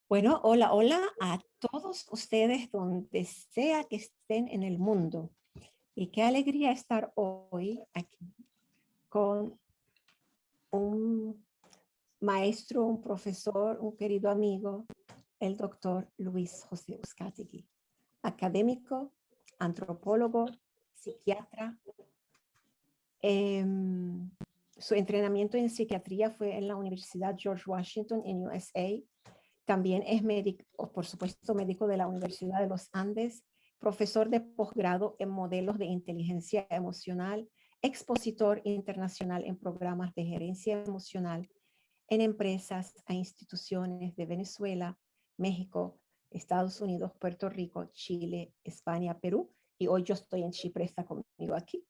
Bueno, hola, hola a todos ustedes donde sea que estén en el mundo. Y qué alegría estar hoy aquí con un maestro, un profesor, un querido amigo, el doctor Luis José Uzcategui, académico, antropólogo, psiquiatra. Em, Su entrenamiento en psiquiatría fue en la Universidad George Washington en USA. También es médico, por supuesto, médico de la Universidad de los Andes, profesor de posgrado en modelos de inteligencia emocional, expositor internacional en programas de gerencia emocional en empresas e instituciones de Venezuela, México, Estados Unidos, Puerto Rico, Chile, España, Perú. Y hoy yo estoy en Chipre, está conmigo aquí.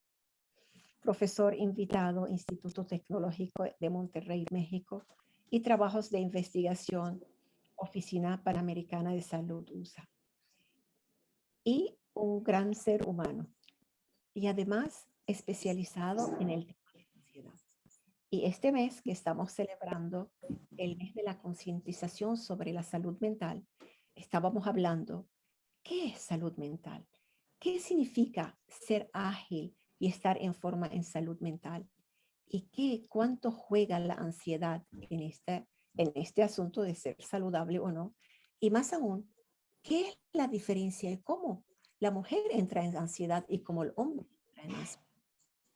Profesor invitado, Instituto Tecnológico de Monterrey, México, y trabajos de investigación, Oficina Panamericana de Salud USA. Y un gran ser humano. Y además especializado en el tema de ansiedad. Y este mes que estamos celebrando, el mes de la concientización sobre la salud mental, estábamos hablando, ¿qué es salud mental? ¿Qué significa ser ágil y estar en forma en salud mental? ¿Y cuánto juega la ansiedad en este asunto de ser saludable o no? Y más aún, ¿qué es la diferencia de cómo la mujer entra en ansiedad y cómo el hombre entra en ansiedad?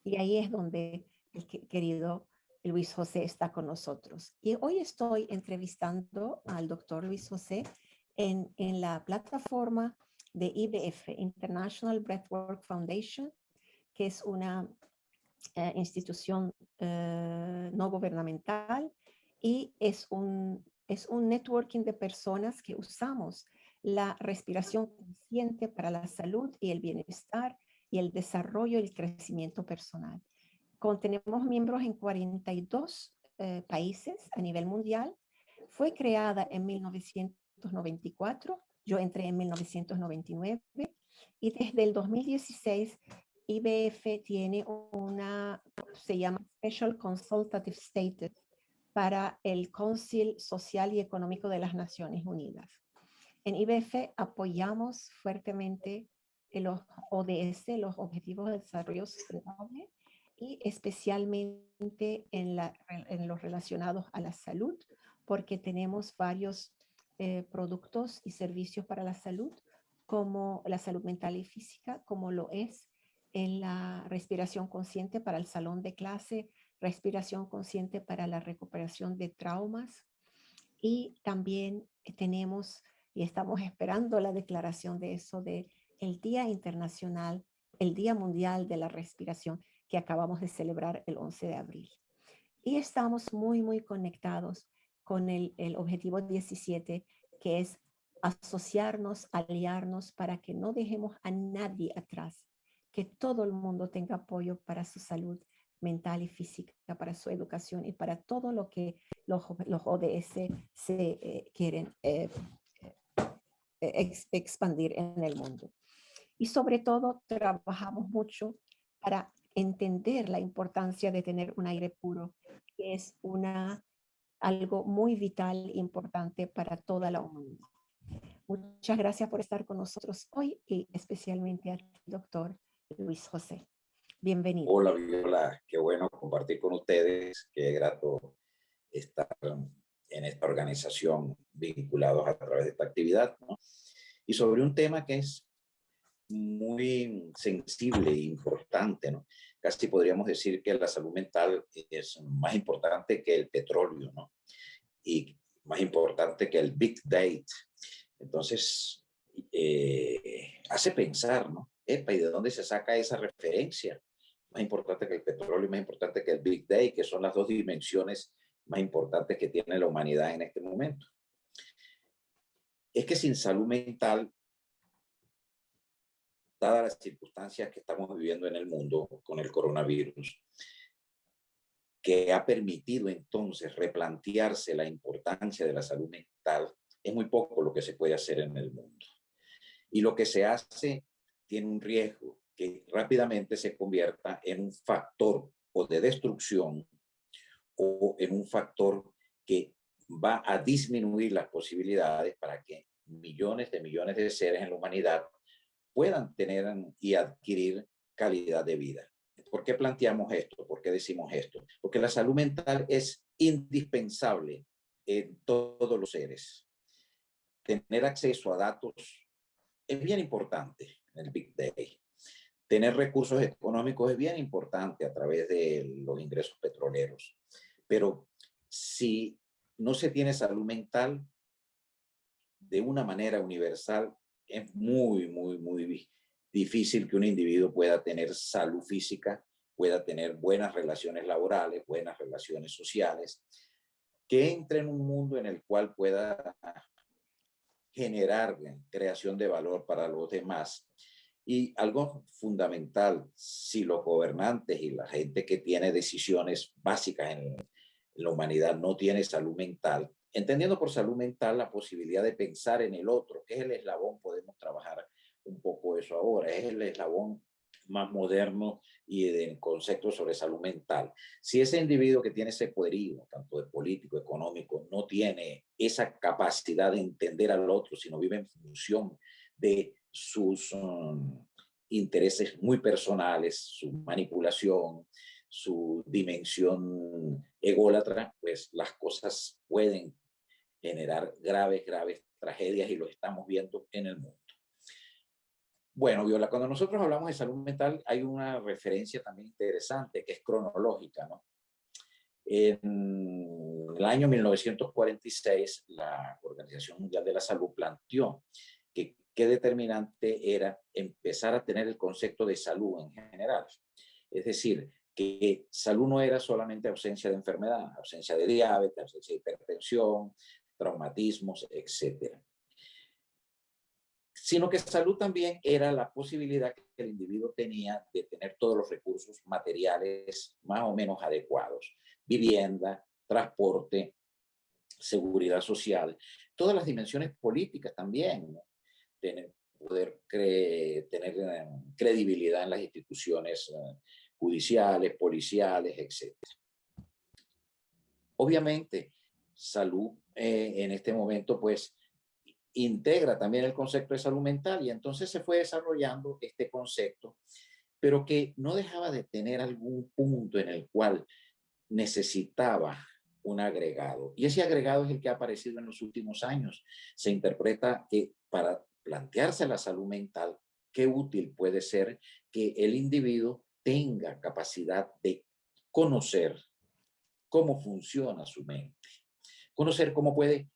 Y ahí es donde el querido Luis José está con nosotros. Y hoy estoy entrevistando al doctor Luis José en la plataforma de IBF, International Breathwork Foundation, que es una institución no gubernamental y es un networking de personas que usamos la respiración consciente para la salud y el bienestar y el desarrollo y el crecimiento personal. Tenemos miembros en 42 países a nivel mundial. Fue creada en 1994, yo entré en 1999 y desde el 2016 IBF tiene se llama Special Consultative Status para el Council Social y Económico de las Naciones Unidas. En IBF apoyamos fuertemente los ODS, los Objetivos de Desarrollo Sostenible, y especialmente en los relacionados a la salud, porque tenemos varios productos y servicios para la salud, como la salud mental y física, como lo es en la respiración consciente para el salón de clase, respiración consciente para la recuperación de traumas, y también tenemos y estamos esperando la declaración de eso de el Día Internacional, el Día Mundial de la Respiración que acabamos de celebrar el 11 de abril. Y estamos muy, muy conectados con el objetivo 17, que es asociarnos, aliarnos para que no dejemos a nadie atrás, que todo el mundo tenga apoyo para su salud mental y física, para su educación y para todo lo que los ODS quieren expandir en el mundo. Y sobre todo trabajamos mucho para entender la importancia de tener un aire puro, que es algo muy vital e importante para toda la humanidad. Muchas gracias por estar con nosotros hoy y especialmente al doctor Luis José. Bienvenido. Hola, Viola, qué bueno compartir con ustedes, qué grato estar en esta organización vinculados a través de esta actividad, ¿no? Y sobre un tema que es muy sensible e importante, ¿no? Casi podríamos decir que la salud mental es más importante que el petróleo, ¿no? Y más importante que el Big Data. Entonces, hace pensar, ¿no? Epa, ¿y de dónde se saca esa referencia? Más importante que el petróleo, más importante que el Big Data, que son las dos dimensiones más importantes que tiene la humanidad en este momento. Es que sin salud mental, dadas las circunstancias que estamos viviendo en el mundo con el coronavirus, que ha permitido entonces replantearse la importancia de la salud mental, es muy poco lo que se puede hacer en el mundo. Y lo que se hace tiene un riesgo que rápidamente se convierta en un factor o de destrucción o en un factor que va a disminuir las posibilidades para que millones de seres en la humanidad puedan tener y adquirir calidad de vida. ¿Por qué planteamos esto? ¿Por qué decimos esto? Porque la salud mental es indispensable en todos los seres. Tener acceso a datos es bien importante en el Big Day. Tener recursos económicos es bien importante a través de los ingresos petroleros. Pero si no se tiene salud mental de una manera universal, es muy difícil que un individuo pueda tener salud física, pueda tener buenas relaciones laborales, buenas relaciones sociales, que entre en un mundo en el cual pueda generar creación de valor para los demás. Y algo fundamental, si los gobernantes y la gente que tiene decisiones básicas en la humanidad no tiene salud mental, entendiendo por salud mental la posibilidad de pensar en el otro, que es el eslabón, podemos trabajar un poco eso ahora, es el eslabón más moderno y del concepto sobre salud mental. Si ese individuo que tiene ese poderío, tanto de político, económico, no tiene esa capacidad de entender al otro, sino vive en función de sus intereses muy personales, su manipulación, su dimensión ególatra, pues las cosas pueden generar graves tragedias y lo estamos viendo en el mundo. Bueno, Viola, cuando nosotros hablamos de salud mental hay una referencia también interesante que es cronológica, ¿no? En el año 1946, la Organización Mundial de la Salud planteó que qué determinante era empezar a tener el concepto de salud en general. Es decir, que salud no era solamente ausencia de enfermedad, ausencia de diabetes, ausencia de hipertensión, traumatismos, etcétera, sino que salud también era la posibilidad que el individuo tenía de tener todos los recursos materiales más o menos adecuados, vivienda, transporte, seguridad social, todas las dimensiones políticas también, ¿no? Poder tener credibilidad en las instituciones judiciales, policiales, etc. Obviamente, salud en este momento pues integra también el concepto de salud mental y entonces se fue desarrollando este concepto, pero que no dejaba de tener algún punto en el cual necesitaba un agregado. Y ese agregado es el que ha aparecido en los últimos años. Se interpreta que para plantearse la salud mental, qué útil puede ser que el individuo tenga capacidad de conocer cómo funciona su mente, conocer cómo puede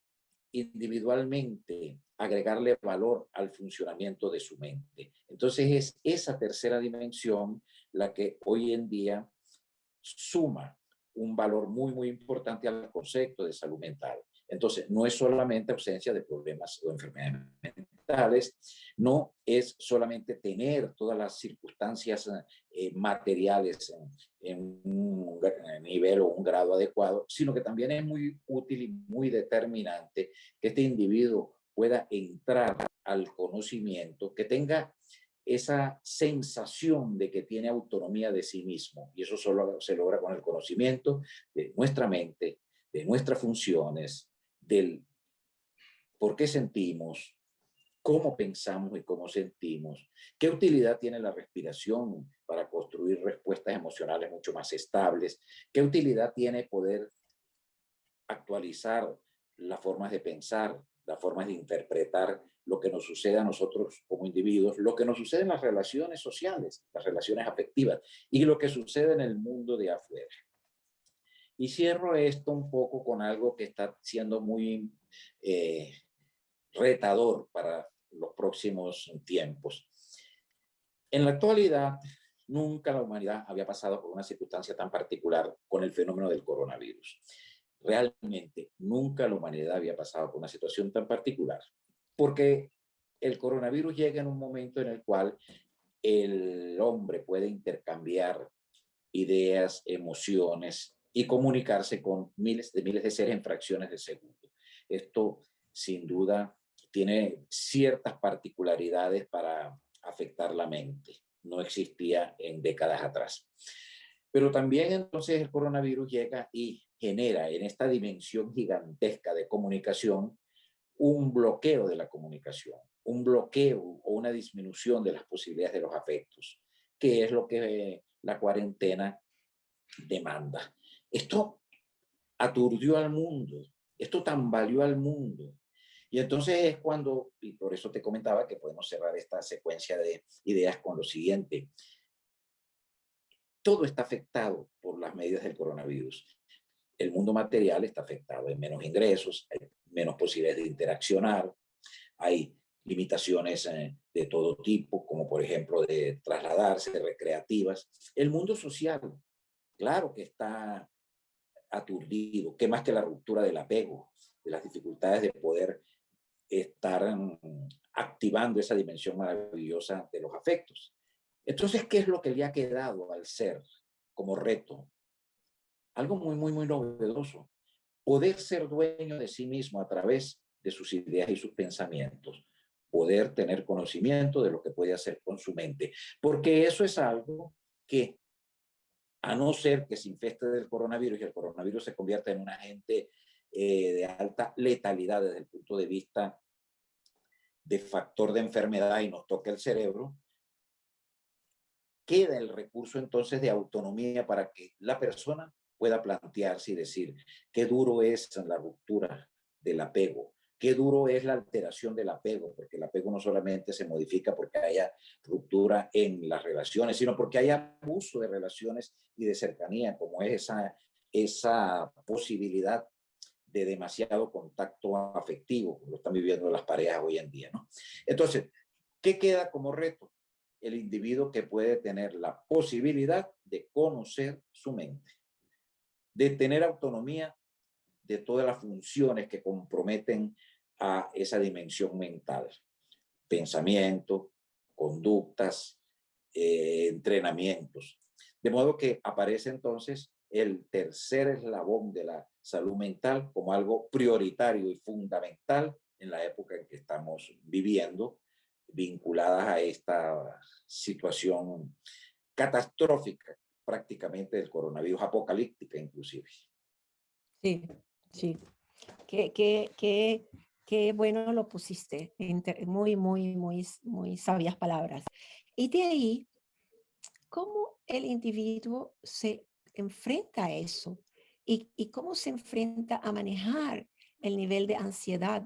individualmente agregarle valor al funcionamiento de su mente. Entonces es esa tercera dimensión la que hoy en día suma un valor muy importante al concepto de salud mental. Entonces, no es solamente ausencia de problemas o enfermedades mentales, no es solamente tener todas las circunstancias materiales en un nivel o un grado adecuado, sino que también es muy útil y muy determinante que este individuo pueda entrar al conocimiento, que tenga esa sensación de que tiene autonomía de sí mismo. Y eso solo se logra con el conocimiento de nuestra mente, de nuestras funciones, del por qué sentimos, cómo pensamos y cómo sentimos, qué utilidad tiene la respiración para construir respuestas emocionales mucho más estables, qué utilidad tiene poder actualizar las formas de pensar, las formas de interpretar lo que nos sucede a nosotros como individuos, lo que nos sucede en las relaciones sociales, las relaciones afectivas y lo que sucede en el mundo de afuera. Y cierro esto un poco con algo que está siendo muy retador para los próximos tiempos. En la actualidad, nunca la humanidad había pasado por una circunstancia tan particular con el fenómeno del coronavirus. Realmente nunca la humanidad había pasado por una situación tan particular, porque el coronavirus llega en un momento en el cual el hombre puede intercambiar ideas, emociones y comunicarse con miles de seres en fracciones de segundo. Esto, sin duda, tiene ciertas particularidades para afectar la mente. No existía en décadas atrás. Pero también entonces el coronavirus llega y genera en esta dimensión gigantesca de comunicación un bloqueo de la comunicación, un bloqueo o una disminución de las posibilidades de los afectos, que es lo que la cuarentena demanda. Esto aturdió al mundo, esto tambaleó al mundo. Y entonces es cuando, y por eso te comentaba que podemos cerrar esta secuencia de ideas con lo siguiente. Todo está afectado por las medidas del coronavirus. El mundo material está afectado, hay menos ingresos, hay menos posibilidades de interaccionar, hay limitaciones de todo tipo, como por ejemplo de trasladarse, recreativas. El mundo social, claro que está aturdido, que más que la ruptura del apego, de las dificultades de poder estar activando esa dimensión maravillosa de los afectos. Entonces, ¿qué es lo que le ha quedado al ser como reto? Algo muy novedoso. Poder ser dueño de sí mismo a través de sus ideas y sus pensamientos. Poder tener conocimiento de lo que puede hacer con su mente. Porque eso es algo que, a no ser que se infeste del coronavirus y el coronavirus se convierta en un agente de alta letalidad desde el punto de vista de factor de enfermedad y nos toca el cerebro, queda el recurso entonces de autonomía para que la persona pueda plantearse y decir qué duro es la ruptura del apego, qué duro es la alteración del apego, porque el apego no solamente se modifica porque haya ruptura en las relaciones, sino porque hay abuso de relaciones y de cercanía, como es esa posibilidad de demasiado contacto afectivo, como lo están viviendo las parejas hoy en día, ¿no? Entonces, ¿qué queda como reto? El individuo que puede tener la posibilidad de conocer su mente, de tener autonomía de todas las funciones que comprometen a esa dimensión mental, pensamiento, conductas, entrenamientos. De modo que aparece entonces el tercer eslabón de la salud mental como algo prioritario y fundamental en la época en que estamos viviendo, vinculadas a esta situación catastrófica prácticamente del coronavirus, apocalíptica inclusive. Sí, sí. Qué bueno lo pusiste. Muy sabias palabras. Y de ahí, ¿cómo el individuo se enfrenta a eso? Y cómo se enfrenta a manejar el nivel de ansiedad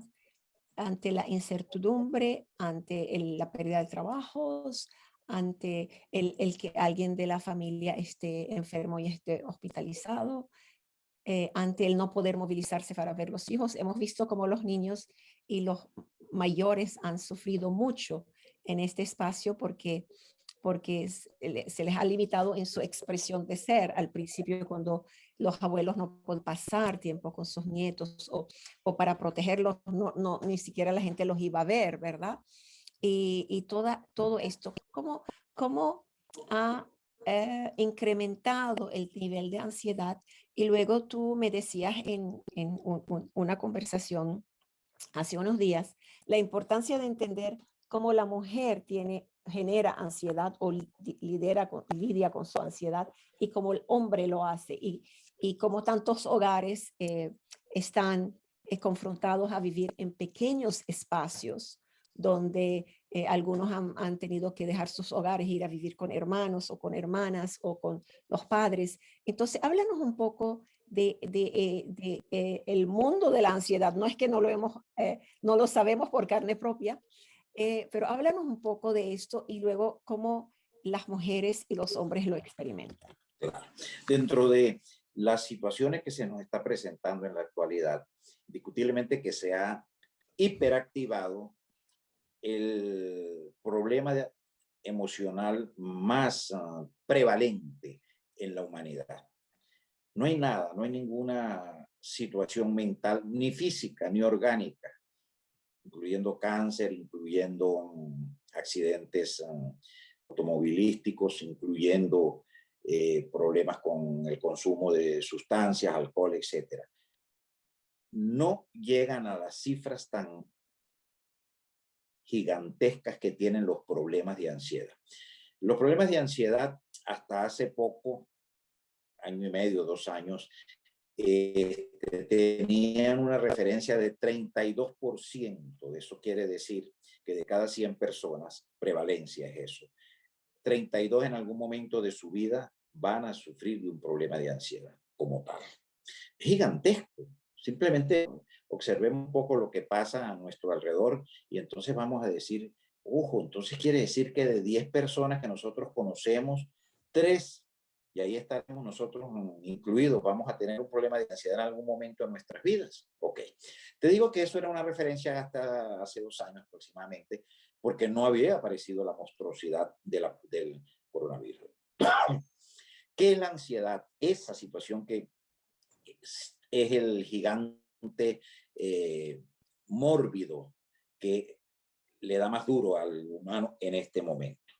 ante la incertidumbre, ante la pérdida de trabajos, ante el que alguien de la familia esté enfermo y esté hospitalizado, ante el no poder movilizarse para ver los hijos? Hemos visto cómo los niños y los mayores han sufrido mucho en este espacio porque se les ha limitado en su expresión de ser. Al principio, cuando los abuelos no pueden pasar tiempo con sus nietos o para protegerlos, ni siquiera la gente los iba a ver, ¿verdad? Y todo esto, ¿cómo ha incrementado el nivel de ansiedad? Y luego tú me decías en una conversación hace unos días la importancia de entender cómo la mujer genera ansiedad o lidia con su ansiedad y cómo el hombre lo hace y cómo tantos hogares están confrontados a vivir en pequeños espacios donde algunos han tenido que dejar sus hogares, ir a vivir con hermanos o con hermanas o con los padres. Entonces, háblanos un poco el mundo de la ansiedad. No es que no lo sabemos por carne propia, pero háblanos un poco de esto y luego cómo las mujeres y los hombres lo experimentan. Claro. Dentro de las situaciones que se nos está presentando en la actualidad, indiscutiblemente que se ha hiperactivado el problema emocional más prevalente en la humanidad. No hay nada, no hay ninguna situación mental, ni física, ni orgánica, incluyendo cáncer, incluyendo accidentes automovilísticos, incluyendo problemas con el consumo de sustancias, alcohol, etc. No llegan a las cifras tan gigantescas que tienen los problemas de ansiedad. Los problemas de ansiedad hasta hace poco, año y medio, 2 años, tenían una referencia de 32%. Eso quiere decir que de cada 100 personas, prevalencia es eso. 32 en algún momento de su vida van a sufrir de un problema de ansiedad como tal. Es gigantesco. Simplemente observemos un poco lo que pasa a nuestro alrededor y entonces vamos a decir, ojo, entonces quiere decir que de 10 personas que nosotros conocemos, 3, y ahí estaremos nosotros incluidos, vamos a tener un problema de ansiedad en algún momento en nuestras vidas. Ok. Te digo que eso era una referencia hasta hace 2 años aproximadamente, porque no había aparecido la monstruosidad del coronavirus. ¿Qué es la ansiedad? Esa situación que es el gigante mórbido que le da más duro al humano en este momento.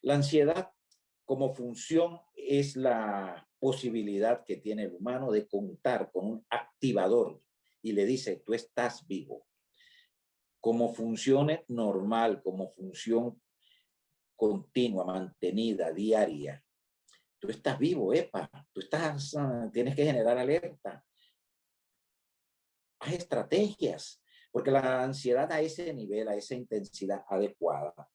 La ansiedad como función es la posibilidad que tiene el humano de contar con un activador y le dice, tú estás vivo. Como función normal, como función continua, mantenida, diaria. Tú estás vivo, epa, tú estás, tienes que generar alerta. Haz estrategias, porque la ansiedad a ese nivel, a esa intensidad adecuada,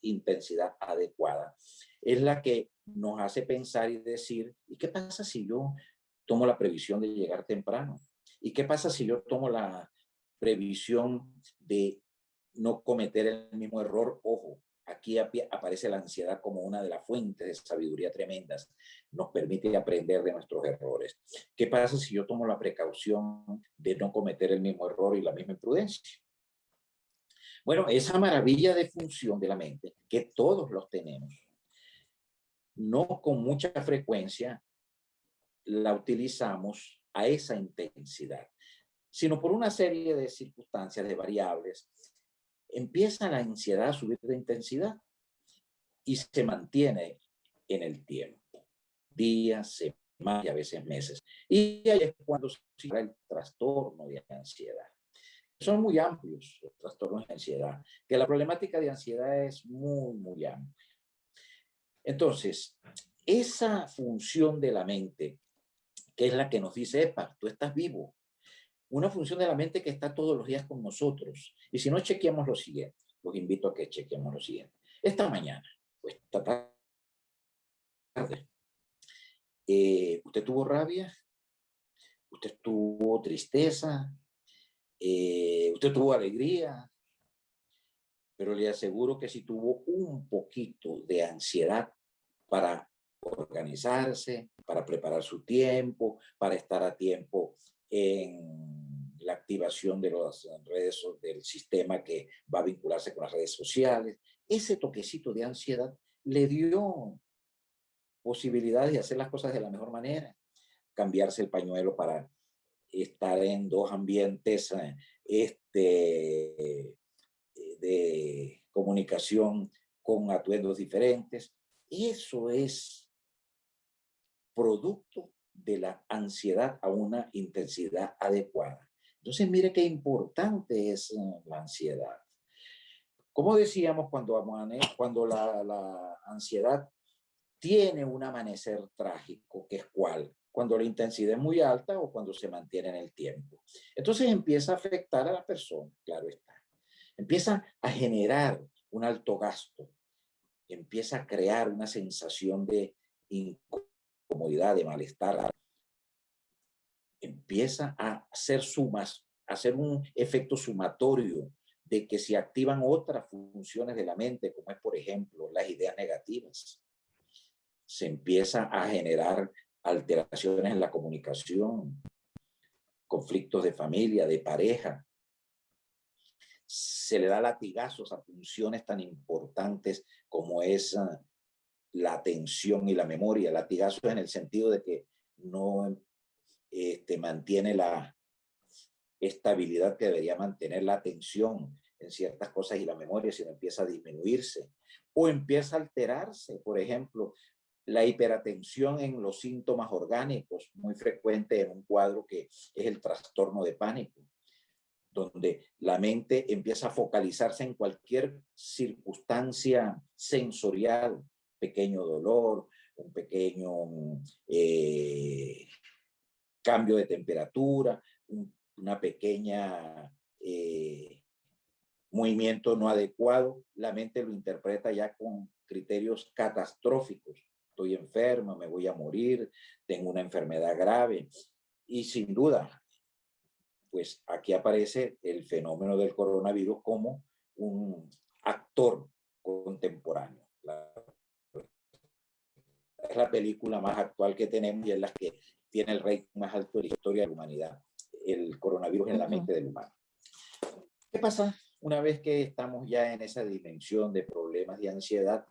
es la que nos hace pensar y decir, ¿y qué pasa si yo tomo la previsión de llegar temprano? ¿Y qué pasa si yo tomo la previsión de no cometer el mismo error? Ojo, aquí aparece la ansiedad como una de las fuentes de sabiduría tremendas. Nos permite aprender de nuestros errores. ¿Qué pasa si yo tomo la precaución de no cometer el mismo error y la misma imprudencia? Bueno, esa maravilla de función de la mente, que todos los tenemos, no con mucha frecuencia la utilizamos a esa intensidad, sino por una serie de circunstancias, de variables, empieza la ansiedad a subir de intensidad y se mantiene en el tiempo, días, semanas y a veces meses. Y ahí es cuando se da el trastorno de ansiedad. Son muy amplios los trastornos de ansiedad, que la problemática de ansiedad es muy, muy amplia. Entonces, esa función de la mente, que es la que nos dice, epa, tú estás vivo, una función de la mente que está todos los días con nosotros. Y si no, chequeamos lo siguiente. Los invito a que chequeemos lo siguiente. Esta mañana, o esta tarde, ¿usted tuvo rabia? ¿Usted tuvo tristeza? ¿Usted tuvo alegría? Pero le aseguro que si tuvo un poquito de ansiedad para organizarse, para preparar su tiempo, para estar a tiempo en la activación de las redes, del sistema que va a vincularse con las redes sociales, ese toquecito de ansiedad le dio posibilidades de hacer las cosas de la mejor manera, cambiarse el pañuelo para estar en 2 ambientes de comunicación con atuendos diferentes. Eso es producto de la ansiedad a una intensidad adecuada. Entonces, mire qué importante es la ansiedad. Como decíamos, cuando la ansiedad tiene un amanecer trágico, que es ¿cuál? Cuando la intensidad es muy alta o cuando se mantiene en el tiempo. Entonces empieza a afectar a la persona, claro está. Empieza a generar un alto gasto, empieza a crear una sensación de incomodidad, de malestar, empieza a hacer sumas, a hacer un efecto sumatorio de que se activan otras funciones de la mente, como es, por ejemplo, las ideas negativas. Se empieza a generar alteraciones en la comunicación, conflictos de familia, de pareja. Se le da latigazos a funciones tan importantes como es la atención y la memoria. Latigazos en el sentido de que no mantiene la estabilidad que debería mantener la atención en ciertas cosas y la memoria, sino empieza a disminuirse o empieza a alterarse. Por ejemplo, la hiperatención en los síntomas orgánicos, muy frecuente en un cuadro que es el trastorno de pánico, donde la mente empieza a focalizarse en cualquier circunstancia sensorial, pequeño dolor, un pequeño cambio de temperatura, una pequeña movimiento no adecuado, la mente lo interpreta ya con criterios catastróficos. Estoy enferma, me voy a morir, tengo una enfermedad grave. Y sin duda, pues aquí aparece el fenómeno del coronavirus como un actor contemporáneo. Es la película más actual que tenemos y es la que tiene el rating más alto de la historia de la humanidad. El coronavirus en la mente del humano. ¿Qué pasa una vez que estamos ya en esa dimensión de problemas de ansiedad?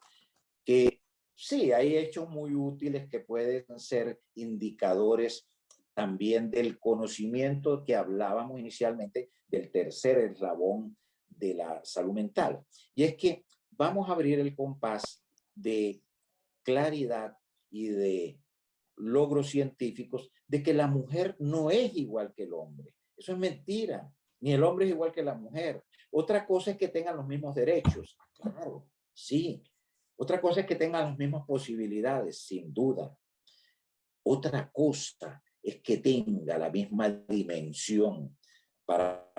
Que sí, hay hechos muy útiles que pueden ser indicadores también del conocimiento que hablábamos inicialmente del tercer eslabón de la salud mental. Y es que vamos a abrir el compás de claridad y de logros científicos de que la mujer no es igual que el hombre. Eso es mentira. Ni el hombre es igual que la mujer. Otra cosa es que tengan los mismos derechos. Claro, sí. Otra cosa es que tengan las mismas posibilidades, sin duda. Otra cosa es que tenga la misma dimensión para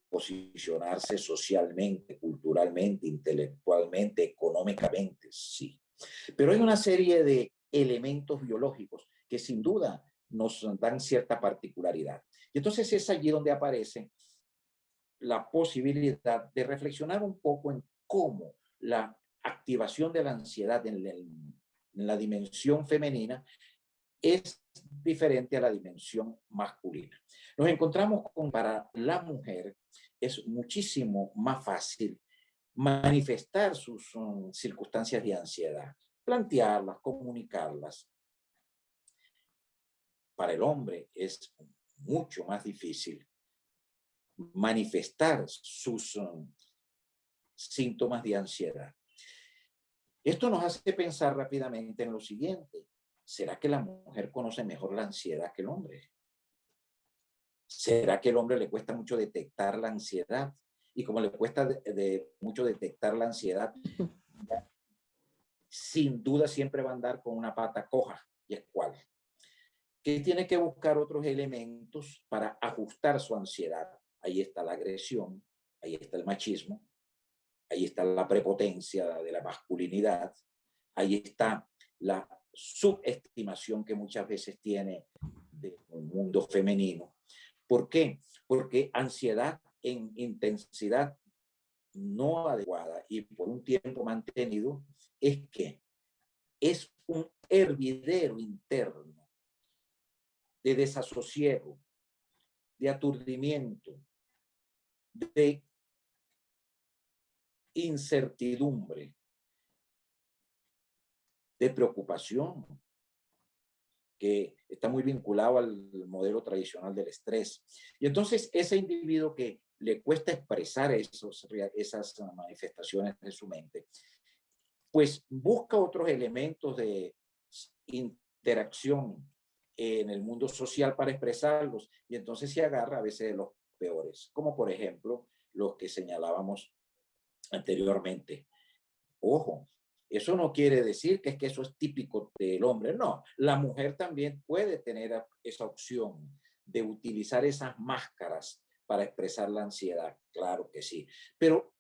posicionarse socialmente, culturalmente, intelectualmente, económicamente, sí. Pero hay una serie de elementos biológicos que sin duda nos dan cierta particularidad. Y entonces es allí donde aparece la posibilidad de reflexionar un poco en cómo la activación de la ansiedad en la dimensión femenina es diferente a la dimensión masculina. Nos encontramos con para la mujer es muchísimo más fácil manifestar sus circunstancias de ansiedad, plantearlas, comunicarlas. Para el hombre es mucho más difícil manifestar sus síntomas de ansiedad. Esto nos hace pensar rápidamente en lo siguiente. ¿Será que la mujer conoce mejor la ansiedad que el hombre? ¿Será que al hombre le cuesta mucho detectar la ansiedad? Y como le cuesta mucho detectar la ansiedad, sin duda siempre va a andar con una pata coja. ¿Y es cuál? Que tiene que buscar otros elementos para ajustar su ansiedad. Ahí está la agresión, ahí está el machismo, ahí está la prepotencia de la masculinidad, ahí está la subestimación que muchas veces tiene del mundo femenino. ¿Por qué? Porque ansiedad en intensidad no adecuada y por un tiempo mantenido es que es un hervidero interno de desasosiego, de aturdimiento, de incertidumbre, de preocupación, que está muy vinculado al modelo tradicional del estrés. Y entonces ese individuo que le cuesta expresar esas manifestaciones de su mente, pues busca otros elementos de interacción en el mundo social para expresarlos y entonces se agarra a veces de los peores, como por ejemplo los que señalábamos anteriormente. Ojo, eso no quiere decir que es que eso es típico del hombre, no, la mujer también puede tener esa opción de utilizar esas máscaras para expresar la ansiedad, claro que sí, pero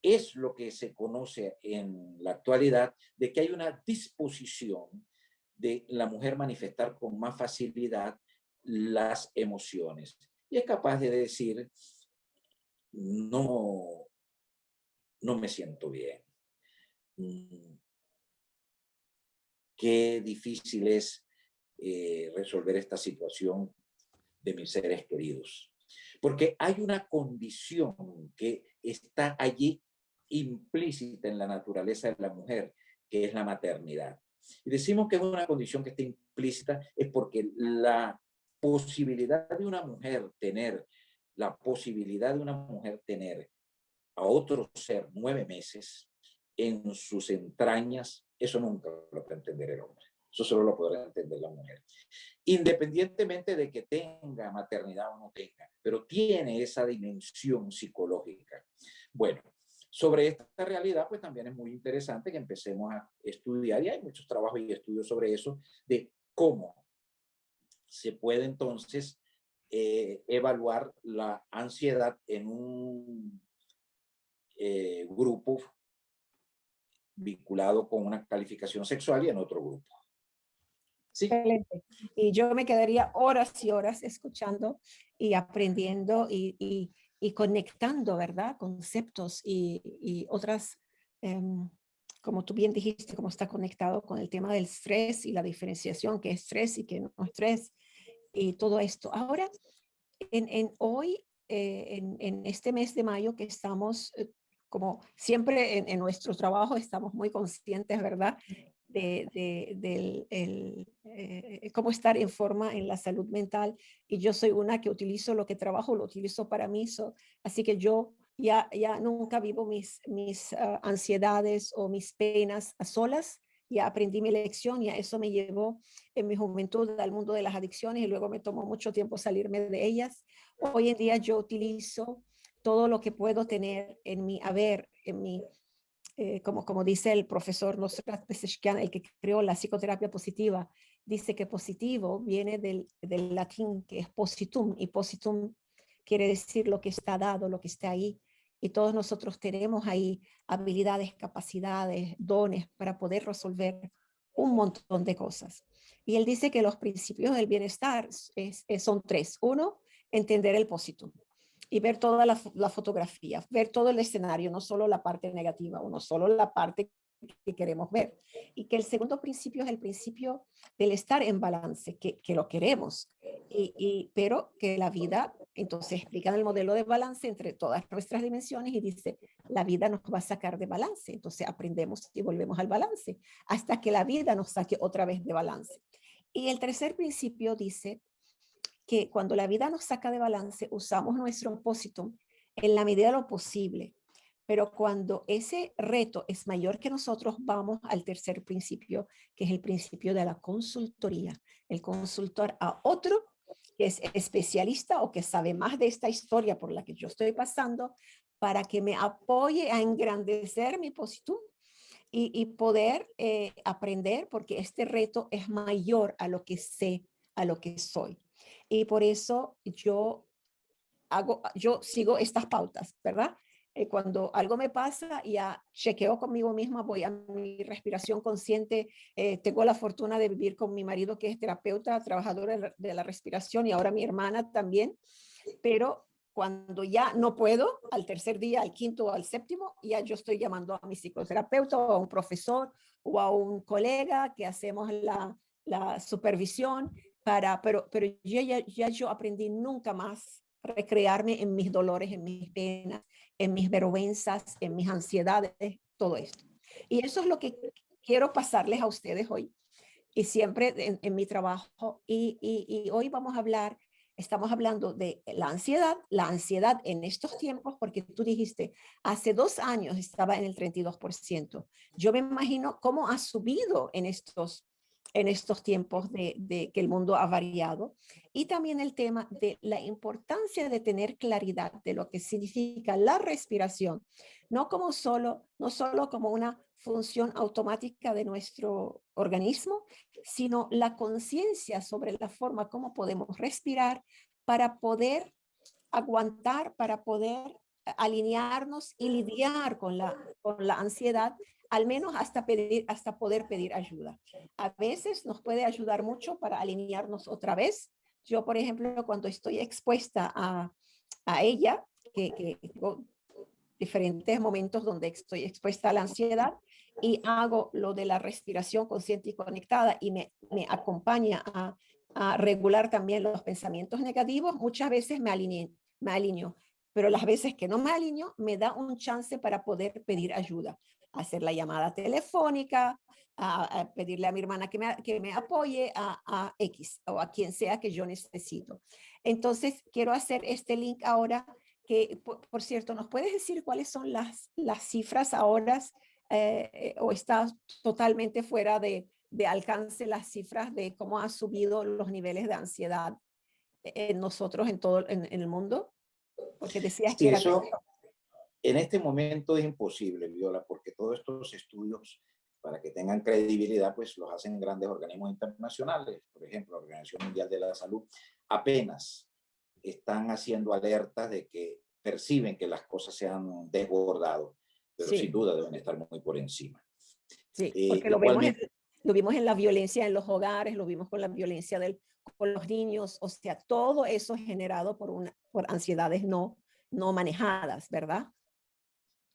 es lo que se conoce en la actualidad de que hay una disposición de la mujer manifestar con más facilidad las emociones y es capaz de decir, no, no me siento bien. Qué difícil es resolver esta situación de mis seres queridos. Porque hay una condición que está allí implícita en la naturaleza de la mujer, que es la maternidad. Y decimos que es una condición que está implícita es porque la posibilidad de una mujer tener, la posibilidad de una mujer tener a otro ser 9 meses en sus entrañas, eso nunca lo puede entender el hombre. Eso solo lo podrá entender la mujer. Independientemente de que tenga maternidad o no tenga, pero tiene esa dimensión psicológica. Bueno, sobre esta realidad, pues también es muy interesante que empecemos a estudiar, y hay muchos trabajos y estudios sobre eso, de cómo se puede entonces evaluar la ansiedad en un grupo vinculado con una calificación sexual y en otro grupo. Sí. Excelente. Y yo me quedaría horas y horas escuchando y aprendiendo y conectando, ¿verdad? Conceptos y otras, como tú bien dijiste, cómo está conectado con el tema del estrés y la diferenciación, que es estrés y que no es estrés y todo esto. Ahora, hoy, en este mes de mayo que estamos, como siempre en nuestro trabajo, estamos muy conscientes, ¿verdad? Cómo estar en forma en la salud mental. Y yo soy una que utilizo lo que trabajo, lo utilizo para mí. Así que yo ya nunca vivo mis ansiedades o mis penas a solas. Ya aprendí mi lección y a eso me llevó en mi juventud al mundo de las adicciones y luego me tomó mucho tiempo salirme de ellas. Hoy en día yo utilizo todo lo que puedo tener en mi haber, como dice el profesor Nosrat Peseshkian, el que creó la psicoterapia positiva, dice que positivo viene del latín que es positum, y positum quiere decir lo que está dado, lo que está ahí. Y todos nosotros tenemos ahí habilidades, capacidades, dones para poder resolver un montón de cosas. Y él dice que los principios del bienestar son tres. Uno, entender el positum y ver toda la fotografía, ver todo el escenario, no solo la parte negativa o no solo la parte que queremos ver. Y que el segundo principio es el principio del estar en balance, que lo queremos, pero que la vida, entonces explican el modelo de balance entre todas nuestras dimensiones y dice, la vida nos va a sacar de balance, entonces aprendemos y volvemos al balance, hasta que la vida nos saque otra vez de balance. Y el tercer principio dice que cuando la vida nos saca de balance, usamos nuestro opósito en la medida de lo posible. Pero cuando ese reto es mayor que nosotros, vamos al tercer principio, que es el principio de la consultoría. El consultor a otro que es especialista o que sabe más de esta historia por la que yo estoy pasando, para que me apoye a engrandecer mi posición y poder aprender, porque este reto es mayor a lo que sé, a lo que soy. Y por eso yo sigo estas pautas, ¿verdad? Cuando algo me pasa, ya chequeo conmigo misma, voy a mi respiración consciente. Tengo la fortuna de vivir con mi marido, que es terapeuta, trabajador de la respiración, y ahora mi hermana también. Pero cuando ya no puedo, al tercer día, al quinto o al séptimo, ya yo estoy llamando a mi psicoterapeuta o a un profesor o a un colega que hacemos la supervisión pero ya yo aprendí nunca más recrearme en mis dolores, en mis penas, en mis vergüenzas, en mis ansiedades, todo esto. Y eso es lo que quiero pasarles a ustedes hoy y siempre en mi trabajo. Y hoy estamos hablando de la ansiedad en estos tiempos, porque tú dijiste, hace 2 años estaba en el 32%. Yo me imagino cómo ha subido en estos tiempos de que el mundo ha variado. Y también el tema de la importancia de tener claridad de lo que significa la respiración, no solo como una función automática de nuestro organismo, sino la conciencia sobre la forma como podemos respirar para poder aguantar, para poder alinearnos y lidiar con la ansiedad, al menos hasta poder pedir ayuda. A veces nos puede ayudar mucho para alinearnos otra vez. Yo, por ejemplo, cuando estoy expuesta a ella, que diferentes momentos donde estoy expuesta a la ansiedad y hago lo de la respiración consciente y conectada y me acompaña a regular también los pensamientos negativos, muchas veces me alineo, pero las veces que no me alineo, me da un chance para poder pedir ayuda, hacer la llamada telefónica, a pedirle a mi hermana que me apoye, a X o a quien sea que yo necesito. Entonces, quiero hacer este link ahora que, por cierto, ¿nos puedes decir cuáles son las cifras ahora o está totalmente fuera de alcance las cifras de cómo ha subido los niveles de ansiedad en nosotros, en el mundo? Porque decías que Sí, era... eso en este momento es imposible, Viola, porque todos estos estudios para que tengan credibilidad, pues los hacen grandes organismos internacionales. Por ejemplo, la Organización Mundial de la Salud apenas están haciendo alertas de que perciben que las cosas se han desbordado, pero sin Sí, duda deben estar muy por encima. sí, porque Igualmente, lo vimos en la violencia en los hogares, lo vimos con la violencia con los niños, o sea, todo eso es generado por ansiedades no manejadas, ¿verdad?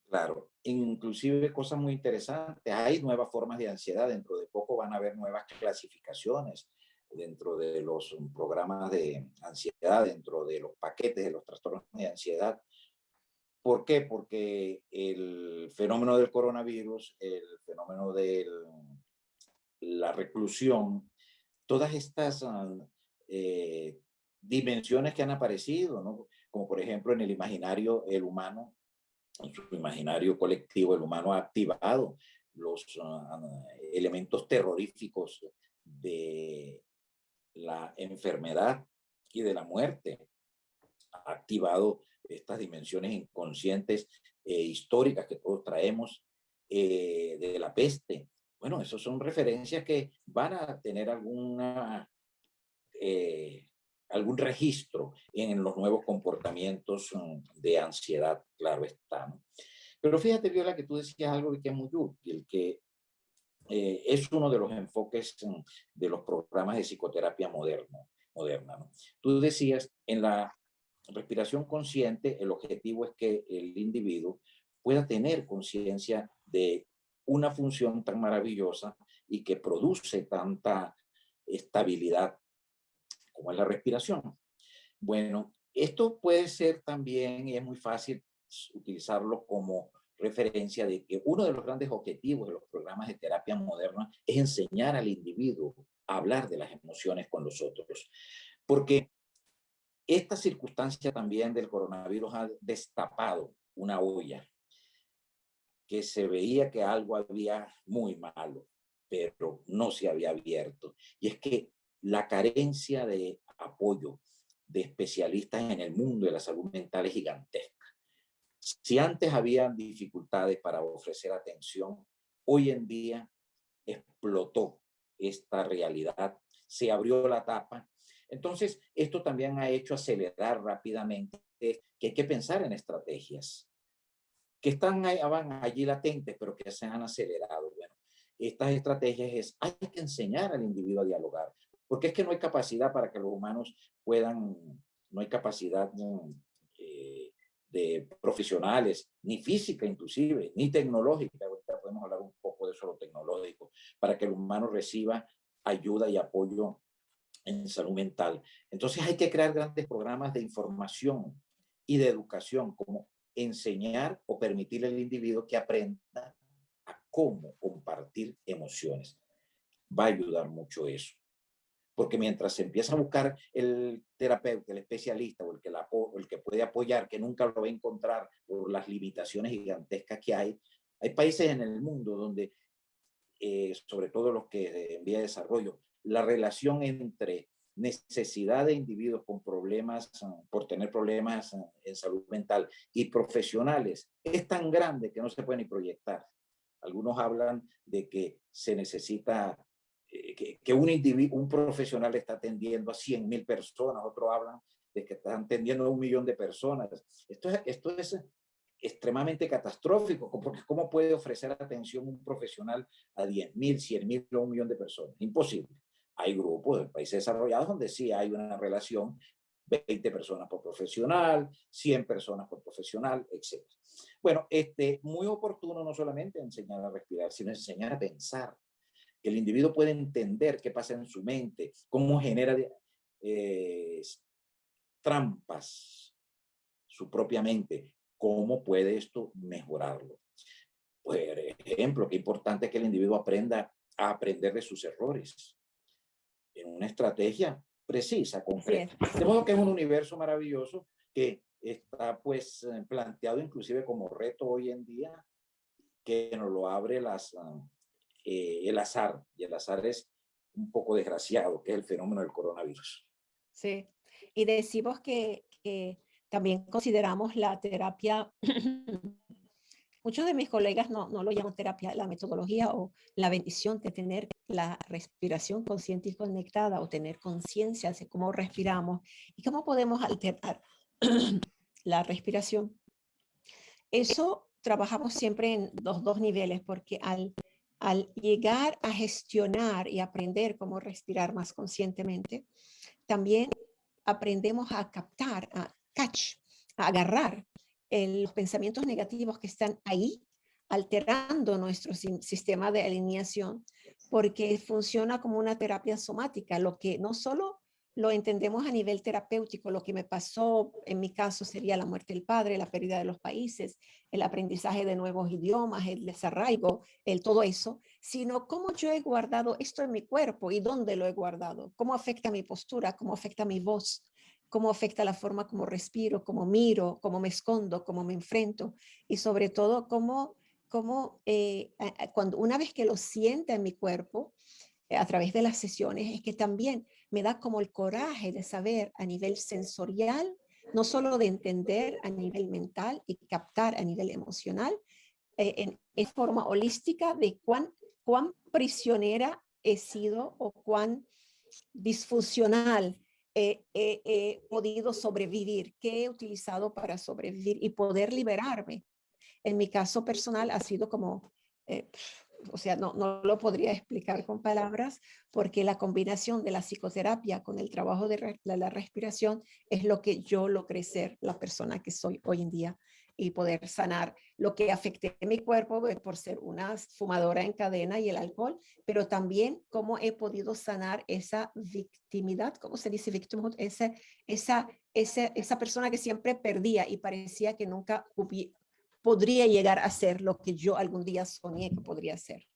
claro, inclusive cosas muy interesantes. Hay nuevas formas de ansiedad. Dentro de poco van a haber nuevas clasificaciones dentro de los programas de ansiedad, dentro de los paquetes de los trastornos de ansiedad. ¿Por qué? Porque el fenómeno del coronavirus, el fenómeno de la reclusión, todas estas dimensiones que han aparecido, ¿no? Como por ejemplo en el imaginario, el humano, en su imaginario colectivo, el humano ha activado los elementos terroríficos de la enfermedad y de la muerte, ha activado estas dimensiones inconscientes históricas que todos traemos de la peste. Bueno, esas son referencias que van a tener eh, algún registro en los nuevos comportamientos de ansiedad, claro está, ¿no? Pero fíjate, Viola, que tú decías algo que es muy útil, que es uno de los enfoques de los programas de psicoterapia moderna, ¿no? Tú decías, en la respiración consciente, el objetivo es que el individuo pueda tener conciencia de una función tan maravillosa y que produce tanta estabilidad como es la respiración. Bueno, esto puede ser también, y es muy fácil utilizarlo como referencia de que uno de los grandes objetivos de los programas de terapia moderna es enseñar al individuo a hablar de las emociones con los otros. Porque esta circunstancia también del coronavirus ha destapado una olla que se veía que algo había muy malo, pero no se había abierto. Y es que la carencia de apoyo de especialistas en el mundo de la salud mental es gigantesca. Si antes había dificultades para ofrecer atención, hoy en día explotó esta realidad, se abrió la tapa. Entonces, esto también ha hecho acelerar rápidamente que hay que pensar en estrategias que van allí latentes, pero que se han acelerado. Bueno, estas estrategias hay que enseñar al individuo a dialogar, porque es que no hay capacidad para que los humanos puedan, no hay capacidad de profesionales, ni física inclusive, ni tecnológica. Ahorita podemos hablar un poco de eso, lo tecnológico, para que el humano reciba ayuda y apoyo en salud mental. Entonces hay que crear grandes programas de información y de educación, como enseñar o permitir al individuo que aprenda a cómo compartir emociones. Va a ayudar mucho eso. Porque mientras se empieza a buscar el terapeuta, el especialista o el que puede apoyar, que nunca lo va a encontrar por las limitaciones gigantescas que hay países en el mundo donde, sobre todo los que en vía de desarrollo, la relación entre necesidad de individuos con problemas, por tener problemas en salud mental y profesionales, es tan grande que no se puede ni proyectar. Algunos hablan de que se necesita, que un profesional está atendiendo a 100,000 personas, otros hablan de que están atendiendo a 1,000,000 de personas. Esto es extremadamente catastrófico, porque ¿cómo puede ofrecer atención un profesional a 10,000, 100,000 o 1,000,000 de personas? Imposible. Hay grupos de países desarrollados donde sí hay una relación, 20 personas por profesional, 100 personas por profesional, etc. Bueno, muy oportuno no solamente enseñar a respirar, sino enseñar a pensar, que el individuo puede entender qué pasa en su mente, cómo genera trampas su propia mente, cómo puede esto mejorarlo. Por ejemplo, qué importante es que el individuo aprenda a aprender de sus errores en una estrategia precisa, concreta. De modo que es un universo maravilloso que está pues planteado inclusive como reto hoy en día, que nos lo abre el azar, y el azar es un poco desgraciado, que es el fenómeno del coronavirus. Sí, y decimos que también consideramos la terapia muchos de mis colegas no lo llaman terapia, la metodología o la bendición de tener la respiración consciente y conectada o tener conciencia de cómo respiramos y cómo podemos alterar la respiración. Eso trabajamos siempre en los dos niveles, porque al llegar a gestionar y aprender cómo respirar más conscientemente, también aprendemos a captar, a catch, a agarrar los pensamientos negativos que están ahí, alterando nuestro sistema de alineación, porque funciona como una terapia somática, lo que no solo lo entendemos a nivel terapéutico, lo que me pasó en mi caso sería la muerte del padre, la pérdida de los países, el aprendizaje de nuevos idiomas, el desarraigo, el todo eso, sino cómo yo he guardado esto en mi cuerpo y dónde lo he guardado, cómo afecta mi postura, cómo afecta mi voz, cómo afecta la forma como respiro, cómo miro, cómo me escondo, cómo me enfrento y sobre todo cómo cuando una vez que lo sienta en mi cuerpo, a través de las sesiones, es que también me da como el coraje de saber a nivel sensorial, no solo de entender a nivel mental y captar a nivel emocional, en forma holística de cuán prisionera he sido o cuán disfuncional he podido sobrevivir, qué he utilizado para sobrevivir y poder liberarme. En mi caso personal ha sido como, eh, o sea, no lo podría explicar con palabras, porque la combinación de la psicoterapia con el trabajo de la respiración es lo que yo logré ser la persona que soy hoy en día y poder sanar lo que afecté en mi cuerpo por ser una fumadora en cadena y el alcohol, pero también cómo he podido sanar esa victimidad, ¿cómo se dice victimhood? Esa persona que siempre perdía y parecía que nunca podría llegar a ser lo que yo algún día soñé que podría ser.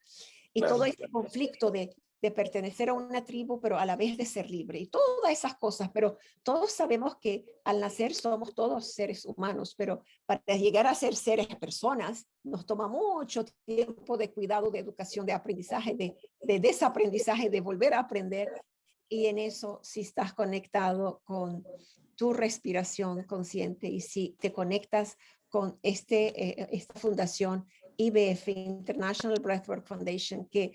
Y Claro, todo este conflicto de pertenecer a una tribu, pero a la vez de ser libre y todas esas cosas, pero todos sabemos que al nacer somos todos seres humanos, pero para llegar a ser seres personas nos toma mucho tiempo de cuidado, de educación, de aprendizaje, de desaprendizaje, de volver a aprender. Y en eso, si estás conectado con tu respiración consciente y si te conectas con esta fundación IBF, International Breathwork Foundation, que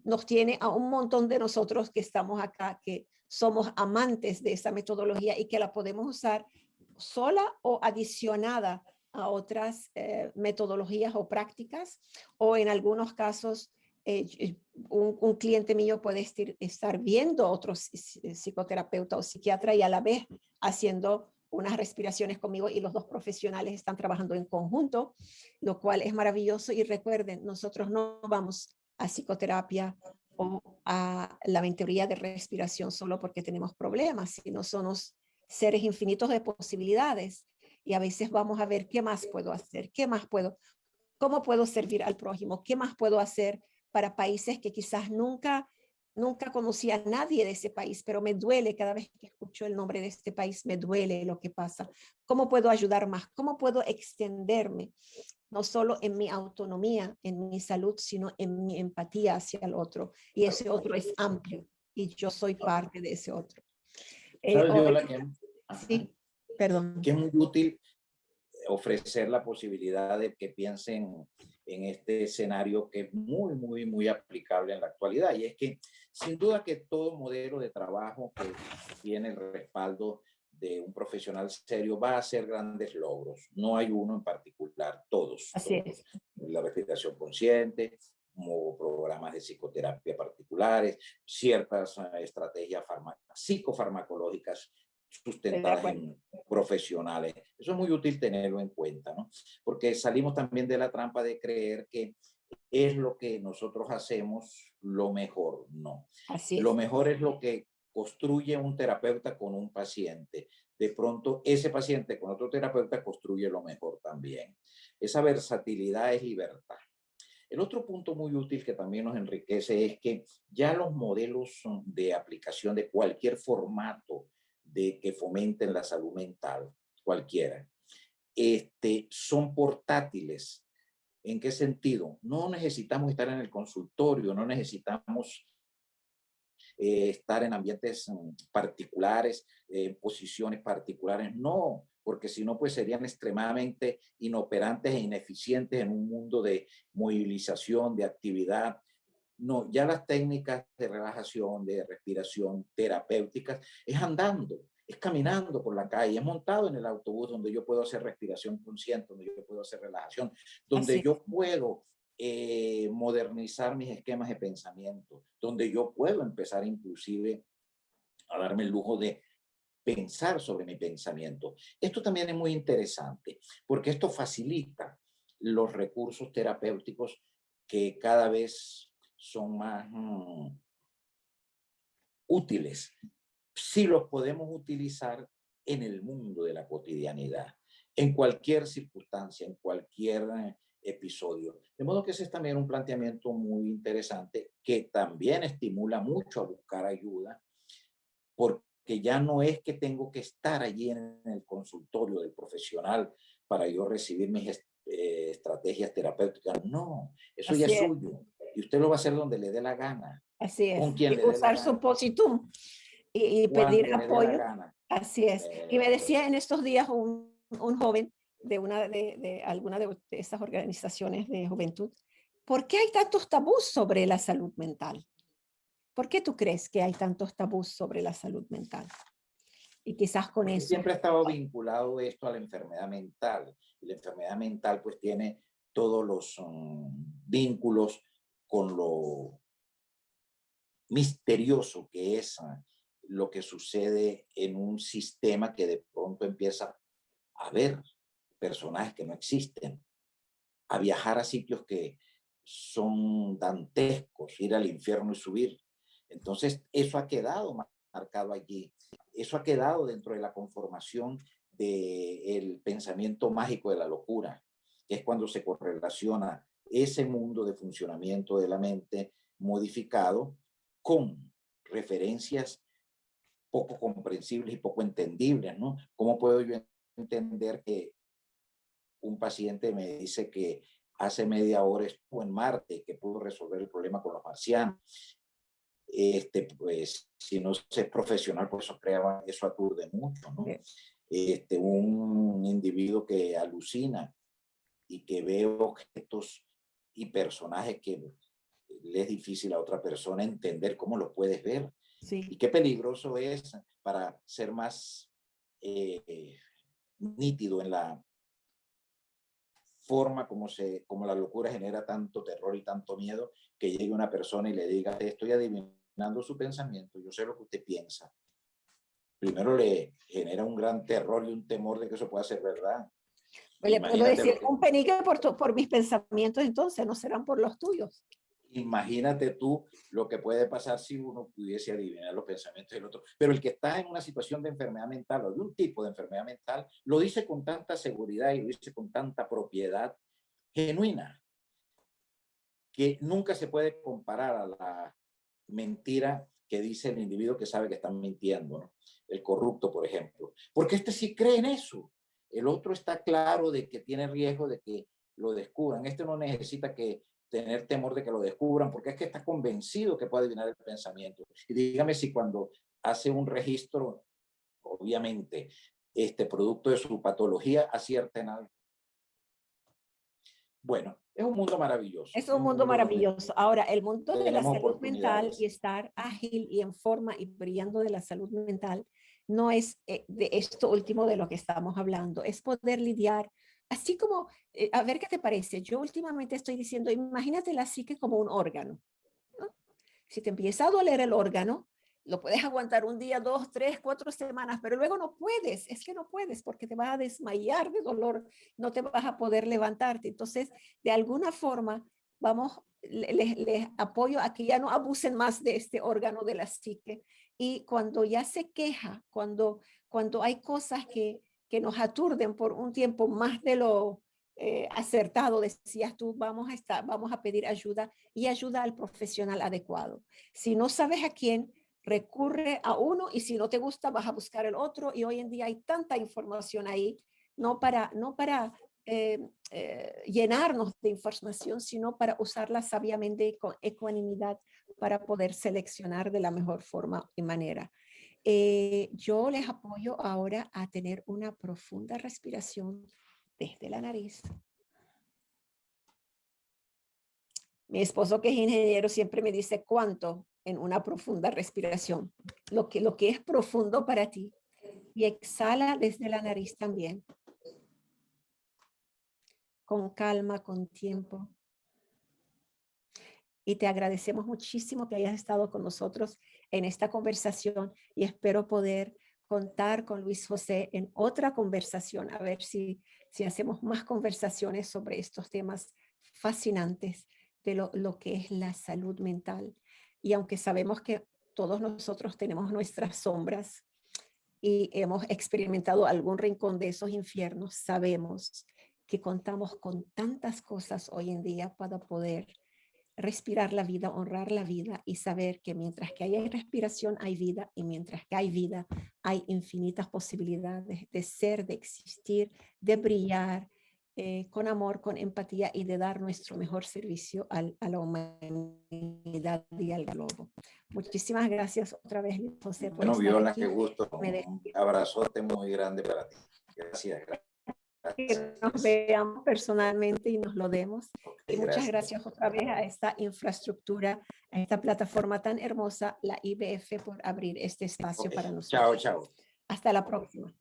nos tiene a un montón de nosotros que estamos acá, que somos amantes de esa metodología y que la podemos usar sola o adicionada a otras metodologías o prácticas, o en algunos casos un cliente mío puede estar viendo a otro psicoterapeuta o psiquiatra y a la vez haciendo unas respiraciones conmigo y los dos profesionales están trabajando en conjunto, lo cual es maravilloso. Y recuerden, nosotros no vamos a psicoterapia o a la mentoría de respiración solo porque tenemos problemas, sino somos seres infinitos de posibilidades. Y a veces vamos a ver qué más puedo hacer, qué más puedo, cómo puedo servir al prójimo, qué más puedo hacer para países que quizás nunca conocí a nadie de ese país, pero me duele cada vez que escucho el nombre de este país, me duele lo que pasa. ¿Cómo puedo ayudar más? ¿Cómo puedo extenderme? No solo en mi autonomía, en mi salud, sino en mi empatía hacia el otro. Y ese otro es amplio y yo soy parte de ese otro. ¿Sabes, Viola, sí, perdón. que es muy útil ofrecer la posibilidad de que piensen en este escenario que es muy, muy, muy aplicable en la actualidad? Y es que sin duda que todo modelo de trabajo que tiene el respaldo de un profesional serio va a hacer grandes logros. No hay uno en particular, todos. Así es. La respiración consciente, como programas de psicoterapia particulares, ciertas estrategias psicofarmacológicas sustentadas en profesionales. Eso es muy útil tenerlo en cuenta, ¿no? Porque salimos también de la trampa de creer que es lo que nosotros hacemos lo mejor. No. Así Lo es. mejor es lo que construye un terapeuta con un paciente. De pronto, ese paciente con otro terapeuta construye lo mejor también. Esa versatilidad es libertad. El otro punto muy útil que también nos enriquece es que ya los modelos de aplicación de cualquier formato de que fomenten la salud mental, cualquiera, son portátiles. ¿En qué sentido? No necesitamos estar en el consultorio, no necesitamos estar en ambientes particulares, posiciones particulares. No, porque si no, pues serían extremadamente inoperantes e ineficientes en un mundo de movilización, de actividad. No, ya las técnicas de relajación, de respiración terapéuticas, es andando, es caminando por la calle, es montado en el autobús donde yo puedo hacer respiración consciente, donde yo puedo hacer relajación, donde Así yo puedo modernizar mis esquemas de pensamiento, donde yo puedo empezar inclusive a darme el lujo de pensar sobre mi pensamiento. Esto también es muy interesante porque esto facilita los recursos terapéuticos que cada vez son más útiles si los podemos utilizar en el mundo de la cotidianidad, en cualquier circunstancia, en cualquier episodio. De modo que ese es también un planteamiento muy interesante que también estimula mucho a buscar ayuda, porque ya no es que tengo que estar allí en el consultorio del profesional para yo recibir mis estrategias terapéuticas. No, eso ya Así es es. suyo y usted lo va a hacer donde le dé la gana, Así es. con quien Y le dé la usar gana, supositum y pedir cuando le dé la apoyo. gana. Así es. Y me decía en estos días un joven de de alguna de estas organizaciones de juventud, ¿por qué hay tantos tabús sobre la salud mental? ¿Por qué tú crees que hay tantos tabús sobre la salud mental? Y quizás con Porque eso. siempre ha estado vinculado esto a la enfermedad mental. Y la enfermedad mental pues tiene todos los vínculos con lo misterioso que es lo que sucede en un sistema que de pronto empieza a ver personajes que no existen, a viajar a sitios que son dantescos, ir al infierno y subir. Entonces, eso ha quedado marcado allí. Eso ha quedado dentro de la conformación del pensamiento mágico de la locura, que es cuando se correlaciona ese mundo de funcionamiento de la mente modificado con referencias poco comprensibles y poco entendibles, ¿no? ¿Cómo puedo yo entender que un paciente me dice que hace media hora estuvo en Marte, que pudo resolver el problema con los marcianos? Pues, si no es profesional, pues eso aturde mucho, ¿no? Un individuo que alucina y que ve objetos y personajes que le es difícil a otra persona entender cómo lo puedes ver. Sí. Y qué peligroso es para ser más nítido en la forma como la locura genera tanto terror y tanto miedo, que llegue una persona y le diga, estoy adivinando su pensamiento, yo sé lo que usted piensa. Primero le genera un gran terror y un temor de que eso pueda ser verdad. Pues le puedo Imagínate decir, lo que, un penique por mis pensamientos, entonces no serán por los tuyos. imagínate tú lo que puede pasar si uno pudiese adivinar los pensamientos del otro. Pero el que está en una situación de enfermedad mental o de un tipo de enfermedad mental, lo dice con tanta seguridad y lo dice con tanta propiedad genuina, que nunca se puede comparar a la mentira que dice el individuo que sabe que están mintiendo, ¿no? El corrupto, por ejemplo. Porque este sí cree en eso. El otro está claro de que tiene riesgo de que lo descubran. Este no necesita que tener temor de que lo descubran, porque es que está convencido que puede adivinar el pensamiento. Y dígame si cuando hace un registro, obviamente, producto de su patología, acierta en algo. Bueno, es un mundo maravilloso. Es Es un un mundo mundo donde maravilloso. Ahora, el mundo de la tenemos salud mental y oportunidades. estar ágil y en forma y brillando de la salud mental no es de esto último de lo que estamos hablando, es poder lidiar, así como, a ver qué te parece. Yo últimamente estoy diciendo, imagínate la psique como un órgano, ¿no? Si te empieza a doler el órgano, lo puedes aguantar un día, 2, 3, 4 semanas, pero luego no puedes, es que no puedes porque te vas a desmayar de dolor, no te vas a poder levantarte. Entonces, de alguna forma, vamos, les apoyo a que ya no abusen más de este órgano de la psique. Y cuando ya se queja, cuando hay cosas que nos aturden por un tiempo más de lo acertado, decías tú, vamos a pedir ayuda y ayuda al profesional adecuado. Si no sabes a quién, recurre a uno y si no te gusta, vas a buscar el otro. Y hoy en día hay tanta información ahí, no para llenarnos de información, sino para usarla sabiamente y con ecuanimidad para poder seleccionar de la mejor forma y manera. Yo les apoyo ahora a tener una profunda respiración desde la nariz. Mi esposo, que es ingeniero, siempre me dice cuánto en una profunda respiración. Lo que es profundo para ti. Y exhala desde la nariz también. Con calma, con tiempo. Y te agradecemos muchísimo que hayas estado con nosotros en esta conversación y espero poder contar con Luis José en otra conversación, a ver si hacemos más conversaciones sobre estos temas fascinantes de lo que es la salud mental. Y aunque sabemos que todos nosotros tenemos nuestras sombras y hemos experimentado algún rincón de esos infiernos, sabemos que contamos con tantas cosas hoy en día para poder respirar la vida, honrar la vida y saber que mientras que hay respiración hay vida y mientras que hay vida hay infinitas posibilidades de ser, de existir, de brillar con amor, con empatía y de dar nuestro mejor servicio a la humanidad y al globo. Muchísimas gracias otra vez, José, por Bueno, estar Viola, aquí. qué gusto. Un abrazote muy grande para ti. Gracias. Que nos veamos personalmente y nos lo demos. Okay, y muchas gracias otra vez a esta infraestructura, a esta plataforma tan hermosa, la IBF, por abrir este espacio para nosotros. Chao, chao. Hasta la próxima.